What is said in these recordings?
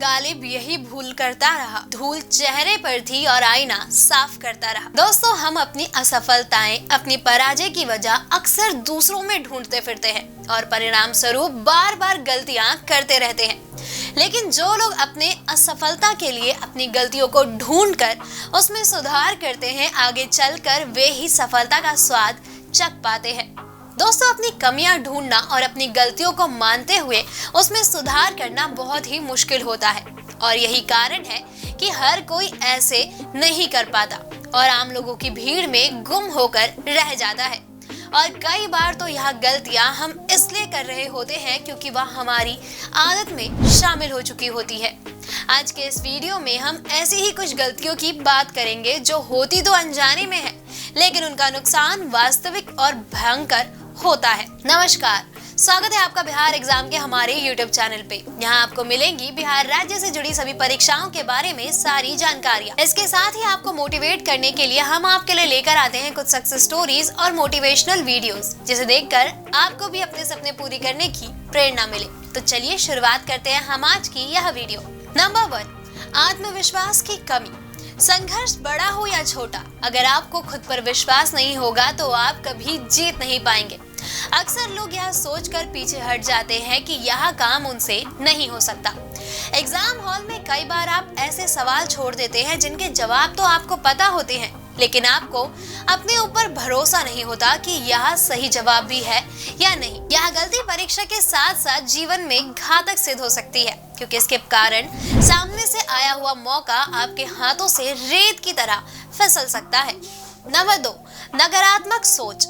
गालिब यही भूल करता रहा। धूल चेहरे पर थी और आईना साफ करता रहा। दोस्तों, हम अपनी असफलताएं, अपनी पराजय की वजह अक्सर दूसरों में ढूंढते फिरते हैं और परिणाम स्वरूप बार बार गलतियां करते रहते हैं। लेकिन जो लोग अपने असफलता के लिए अपनी गलतियों को ढूंढकर उसमें सुधार करते हैं, आगे चलकर वे ही सफलता का स्वाद चख पाते हैं। दोस्तों, अपनी कमियां ढूंढना और अपनी गलतियों को मानते हुए उसमें सुधार करना बहुत ही मुश्किल होता है और यही कारण है कि हर कोई ऐसे नहीं कर पाता और आम लोगों की भीड़ में गुम होकर रह जाता है। और कई बार तो यह गलतियां हम इसलिए कर रहे होते हैं क्योंकि वह हमारी आदत में शामिल हो चुकी होती है। आज के इस वीडियो में हम ऐसी ही कुछ गलतियों की बात करेंगे जो होती तो अनजाने में है, लेकिन उनका नुकसान वास्तविक और भयंकर होता है। नमस्कार, स्वागत है आपका बिहार एग्जाम के हमारे YouTube चैनल पे। यहाँ आपको मिलेंगी बिहार राज्य से जुड़ी सभी परीक्षाओं के बारे में सारी जानकारियाँ। इसके साथ ही आपको मोटिवेट करने के लिए हम आपके लिए लेकर आते हैं कुछ सक्सेस स्टोरीज और मोटिवेशनल वीडियोस, जिसे देखकर आपको भी अपने सपने पूरी करने की प्रेरणा मिले। तो चलिए शुरुआत करते हैं हम आज की यह वीडियो। नंबर 1, आत्मविश्वास की कमी। संघर्ष बड़ा हो या छोटा, अगर आपको खुद पर विश्वास नहीं होगा तो आप कभी जीत नहीं पाएंगे। अक्सर लोग यह सोचकर पीछे हट जाते हैं कि यह काम उनसे नहीं हो सकता। एग्जाम हॉल में कई बार आप ऐसे सवाल छोड़ देते हैं जिनके जवाब तो आपको पता होते हैं, लेकिन आपको अपने ऊपर भरोसा नहीं होता कि यह सही जवाब भी है या नहीं। यह गलती परीक्षा के साथ साथ जीवन में घातक सिद्ध हो सकती है, क्योंकि इसके कारण सामने से आया हुआ मौका आपके हाथों से रेत की तरह फिसल सकता है। नंबर 2, नकारात्मक सोच।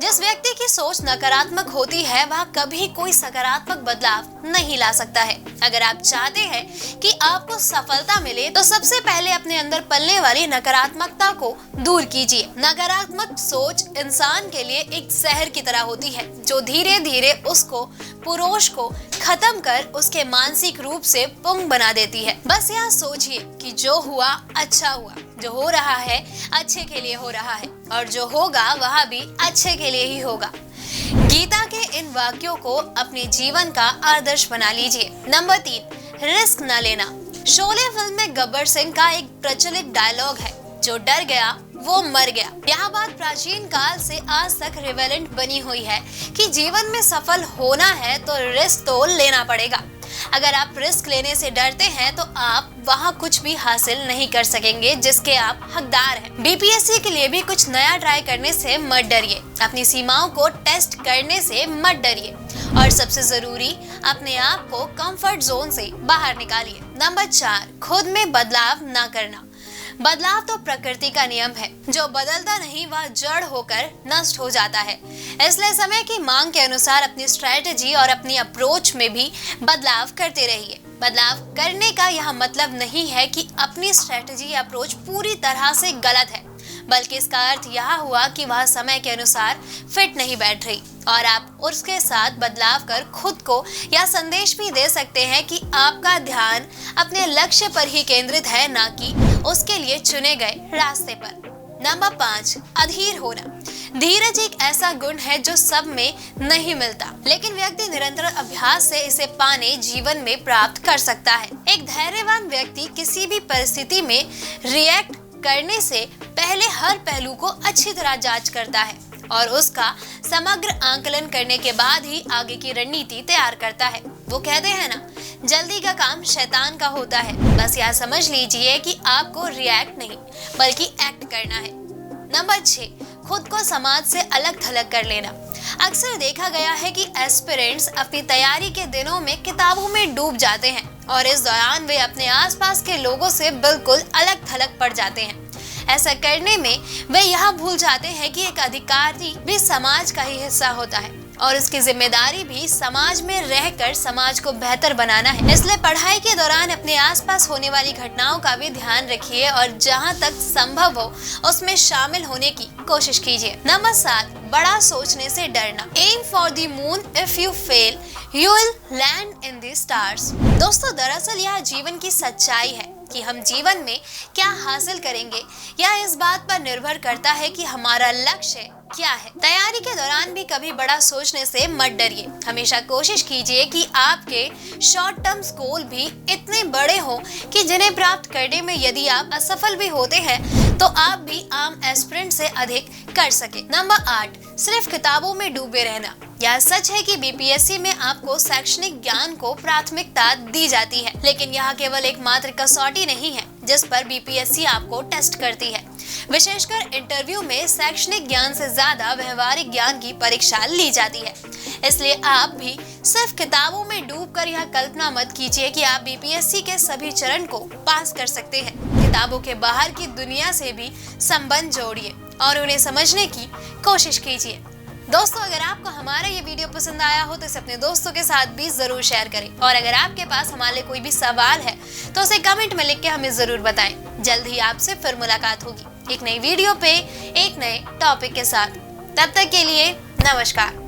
जिस व्यक्ति की सोच नकारात्मक होती है वह कभी कोई सकारात्मक बदलाव नहीं ला सकता है। अगर आप चाहते हैं कि आपको सफलता मिले तो सबसे पहले अपने अंदर पलने वाली नकारात्मकता को दूर कीजिए। नकारात्मक सोच इंसान के लिए एक जहर की तरह होती है जो धीरे धीरे उसको पुरुष को खत्म कर उसके मानसिक रूप से पुंग बना देती है। बस यह सोचिए कि जो हुआ अच्छा हुआ, जो हो रहा है अच्छे के लिए हो रहा है और जो होगा वह भी अच्छे के लिए ही होगा। गीता के इन वाक्यों को अपने जीवन का आदर्श बना लीजिए। नंबर 3, रिस्क न लेना। शोले फिल्म में गब्बर सिंह का एक प्रचलित डायलॉग है, जो डर गया वो मर गया। यह बात प्राचीन काल से आज तक रिवेलेंट बनी हुई है कि जीवन में सफल होना है तो रिस्क तो लेना पड़ेगा। अगर आप रिस्क लेने से डरते हैं तो आप वहाँ कुछ भी हासिल नहीं कर सकेंगे जिसके आप हकदार हैं। बीपीएससी के लिए भी कुछ नया ट्राई करने से मत डरिए, अपनी सीमाओं को टेस्ट करने से मत डरिए और सबसे जरूरी, अपने आप को कंफर्ट जोन से बाहर निकालिए। नंबर 4, खुद में बदलाव न करना। बदलाव तो प्रकृति का नियम है, जो बदलता नहीं वह जड़ होकर नष्ट हो जाता है। इसलिए समय की मांग के अनुसार अपनी स्ट्रेटेजी और अपनी अप्रोच में भी बदलाव करते रहिए। बदलाव करने का यह मतलब नहीं है कि अपनी स्ट्रेटेजी या अप्रोच पूरी तरह से गलत है, बल्कि इसका अर्थ यह हुआ कि वह समय के अनुसार फिट नहीं बैठ रही और आप उसके साथ बदलाव कर खुद को यह संदेश भी दे सकते हैं कि आपका ध्यान अपने लक्ष्य पर ही केंद्रित है, ना कि उसके लिए चुने गए रास्ते पर। नंबर 5, अधीर होना। धीरज एक ऐसा गुण है जो सब में नहीं मिलता, लेकिन व्यक्ति निरंतर अभ्यास से इसे पाने जीवन में प्राप्त कर सकता है। एक धैर्यवान व्यक्ति किसी भी परिस्थिति में रिएक्ट करने से पहले हर पहलू को अच्छी तरह जांच करता है और उसका समग्र आंकलन करने के बाद ही आगे की रणनीति तैयार करता है। वो कहते हैं ना, जल्दी का काम शैतान का होता है। बस यह समझ लीजिए कि आपको रिएक्ट नहीं बल्कि एक्ट करना है। नंबर 6, खुद को समाज से अलग थलग कर लेना। अक्सर देखा गया है कि एस्पिरेंट्स अपनी तैयारी के दिनों में किताबों में डूब जाते हैं और इस दौरान वे अपने आसपास के लोगों से बिल्कुल अलग थलग पड़ जाते हैं। ऐसा करने में वे यह भूल जाते हैं कि एक अधिकारी भी समाज का ही हिस्सा होता है और उसकी जिम्मेदारी भी समाज में रहकर समाज को बेहतर बनाना है। इसलिए पढ़ाई के दौरान अपने आसपास होने वाली घटनाओं का भी ध्यान रखिए और जहां तक संभव हो उसमें शामिल होने की कोशिश कीजिए। नंबर 7, बड़ा सोचने से डरना। Aim for the moon, if you fail you will land in the stars. दोस्तों, दरअसल यह जीवन की सच्चाई है कि हम जीवन में क्या हासिल करेंगे यह इस बात पर निर्भर करता है कि हमारा लक्ष्य क्या है। तैयारी के दौरान भी कभी बड़ा सोचने से मत डरिए। हमेशा कोशिश कीजिए कि आपके शॉर्ट टर्म गोल भी इतने बड़े हो कि जिन्हें प्राप्त करने में यदि आप असफल भी होते हैं तो आप भी आम एस्पिरेंट से अधिक कर सके। नंबर 8, सिर्फ किताबों में डूबे रहना। यह सच है कि बीपीएससी में आपको शैक्षणिक ज्ञान को प्राथमिकता दी जाती है, लेकिन यह केवल एक मात्र कसौटी नहीं है जिस पर बीपीएससी आपको टेस्ट करती है। विशेषकर इंटरव्यू में शैक्षणिक ज्ञान से ज्यादा व्यवहारिक ज्ञान की परीक्षा ली जाती है। इसलिए आप भी सिर्फ किताबों में डूबकर यह कल्पना मत कीजिए कि आप बीपीएससी के सभी चरण को पास कर सकते हैं। किताबों के बाहर की दुनिया से भी संबंध जोड़िए और उन्हें समझने की कोशिश कीजिए। दोस्तों, अगर आपको हमारा ये वीडियो पसंद आया हो तो इसे अपने दोस्तों के साथ भी जरूर शेयर करें और अगर आपके पास हमारे लिए कोई भी सवाल है तो उसे कमेंट में लिख के हमें जरूर बताएं। जल्द ही आपसे फिर मुलाकात होगी एक नई वीडियो पे एक नए टॉपिक के साथ। तब तक के लिए नमस्कार।